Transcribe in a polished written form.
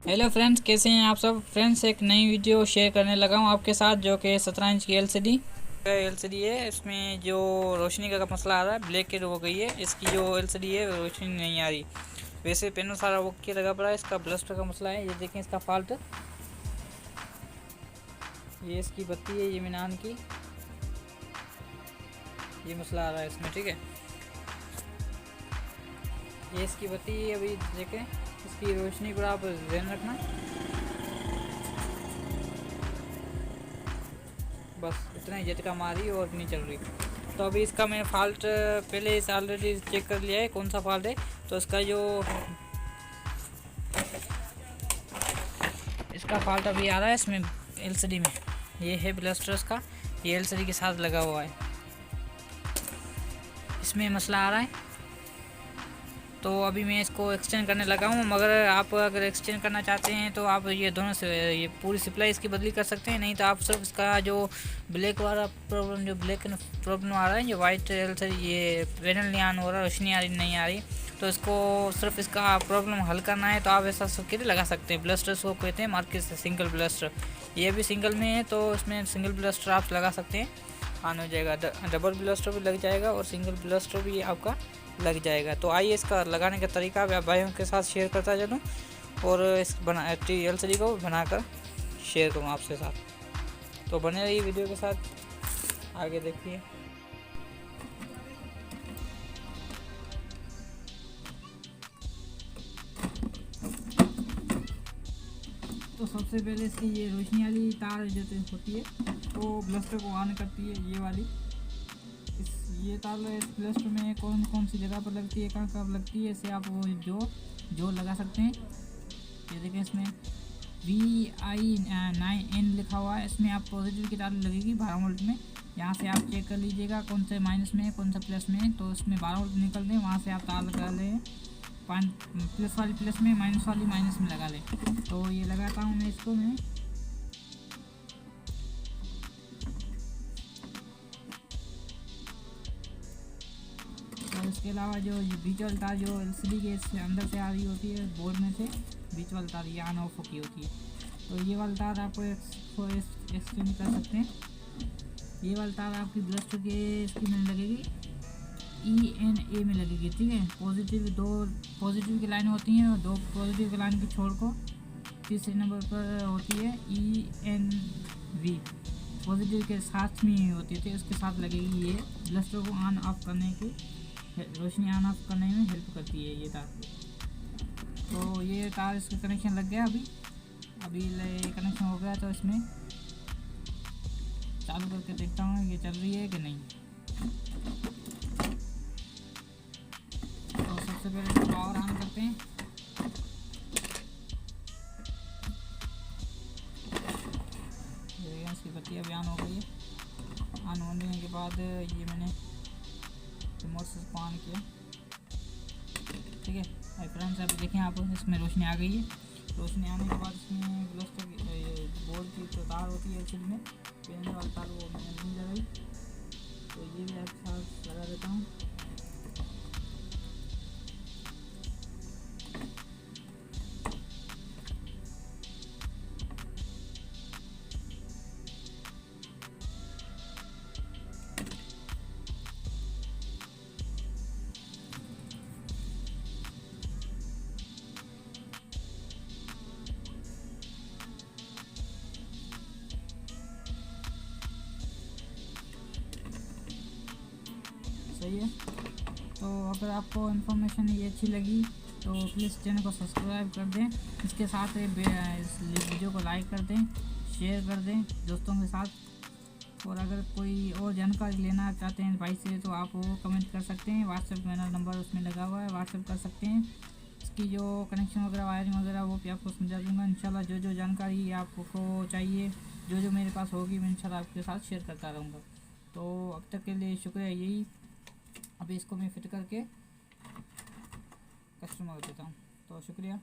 Hello friends, कैसे हैं आप सब। फ्रेंड्स, एक नई वीडियो शेयर करने लगा हूं आपके साथ, जो कि 17 इंच की एलसीडी है। इसमें जो रोशनी का मसला आ रहा है, ब्लैक हो गई है इसकी जो एलसीडी है, रोशनी नहीं आ रही। वैसे पैनल सारा ओके लगा पड़ा है, इसका ब्लस्टर का मसला है। ये देखें इसका फॉल्ट, ये इसकी बत्ती है, ये मिनान की, ये मसला आ रहा है इसमें। ठीक है, ये इसकी बत्ती है। अभी देखें इसकी रोशनी पर आप ध्यान रखना। बस इतना ही झटका मारी और नहीं चल रही। तो अभी इसका मैंने फॉल्ट पहले इस ऑलरेडी चेक कर लिया है कौन सा फॉल्ट है। तो इसका जो इसका फॉल्ट अभी आ रहा है इसमें एलसीडी में, ये है ब्लस्टर इसका, ये एलसीडी के साथ लगा हुआ है, इसमें मसला आ रहा है। तो अभी मैं इसको एक्सचेंज करने लगा हूँ, मगर आप अगर एक्सचेंज करना चाहते हैं तो आप ये दोनों से ये पूरी सप्लाई इसकी बदली कर सकते हैं। नहीं तो आप सिर्फ इसका जो ब्लैक वाला प्रॉब्लम, जो ब्लैक प्रॉब्लम आ रहा है, जो वाइट ये पैनल नहीं ऑन हो रहा, रोशनी आ रही नहीं आ रही, तो इसको सिर्फ इसका प्रॉब्लम हल करना है। तो आप ऐसा कितने लगा सकते हैं, ब्लस्टर्स को कहते हैं मार्केट से सिंगल ब्लस्टर। ये भी सिंगल में है, तो इसमें सिंगल ब्लस्टर आप लगा सकते हैं, ऑन हो जाएगा। डबल ब्लस्टर भी लग जाएगा और सिंगल ब्लस्टर भी आपका लग जाएगा। तो आइए इसका लगाने का तरीका मैं भाइयों के साथ शेयर करता चलूँ और इस एलसीडी को बनाकर शेयर करूँ आपसे साथ। तो बने रहिए वीडियो के साथ, आगे देखिए। तो सबसे पहले इसकी ये रोशनी वाली तार जो होती है, वो ब्लस्टर को ऑन करती है, ये वाली। ये तार इस ब्लस्टर में कौन कौन सी जगह पर लगती है, कहाँ कब लगती है, इसे आप वो जो लगा सकते हैं। ये देखें इसमें VI9N लिखा हुआ है, इसमें आप पॉजिटिव की तार लगेगी 12 वोल्ट में। यहाँ से आप चेक कर लीजिएगा कौन से माइनस में है कौन सा प्लस में है। तो इसमें 12 वोल्ट निकल दें, वहाँ से आप तार लगा लें, प्लस वाली प्लस में, माइनस वाली माइनस में लगा लें। तो ये लगाता हूँ मैं इसको और इसके अलावा जो बीच वाली तार जो एलसीडी के अंदर से आ रही होती है, बोर्ड में से बीच वाली तार ये ऑन ऑफ की होती है। तो ये वाली तार आपको एक्सचेंज कर सकते हैं। ये वाली तार आपकी ब्लस्टर के इसकी में लगेगी, ENA में लगेगी। ठीक है, दो पॉजिटिव की लाइन होती हैं और दो पॉजिटिव की लाइन की छोड़ को तीसरे नंबर पर होती है ENV, पॉजिटिव के साथ में होती है। तो इसके साथ लगेगी, ये ब्लस्टर को ऑन ऑफ करने की, रोशनी ऑन ऑफ करने में हेल्प करती है ये तार। तो ये तार इसका कनेक्शन लग गया। अभी कनेक्शन हो गया, तो इसमें चालू करके देखता हूँ ये चल रही है कि नहीं। तो सबसे पहले पावर ऑन करते हैं। इसकी बत्ती अभी ऑन हो गई है। ऑन होने के बाद ये मैंने रिमोट से ऑन किया। ठीक है फ्रेंड्स, अभी देखें आप, इसमें रोशनी आ गई है। रोशनी आने के बाद इसमें ब्लस्टर बोर्ड की जो तार होती है एलसीडी में, पैनल वाली तार, वो मैंने नहीं लगाई। तो ये भी आपके साथ लगा देता हूँ। सही है। तो अगर आपको इन्फॉर्मेशन ये अच्छी लगी तो प्लीज़ चैनल को सब्सक्राइब कर दें, इसके साथ इस वीडियो को लाइक कर दें, शेयर कर दें दोस्तों के साथ। और अगर कोई और जानकारी लेना चाहते हैं भाई से, तो आप वो कमेंट कर सकते हैं। व्हाट्सएप मेरा नंबर उसमें लगा हुआ है, व्हाट्सएप कर सकते हैं। इसकी जो कनेक्शन वगैरह, वायरिंग वगैरह, वो भी आपको समझा दूँगा इंशाल्लाह। जो जानकारी आपको चाहिए, जो मेरे पास होगी, मैं इंशाल्लाह आपके साथ शेयर करता रहूँगा। तो अब तक के लिए शुक्रिया। यही अभी इसको मैं फिट करके कस्टमर को देता हूँ। तो शुक्रिया।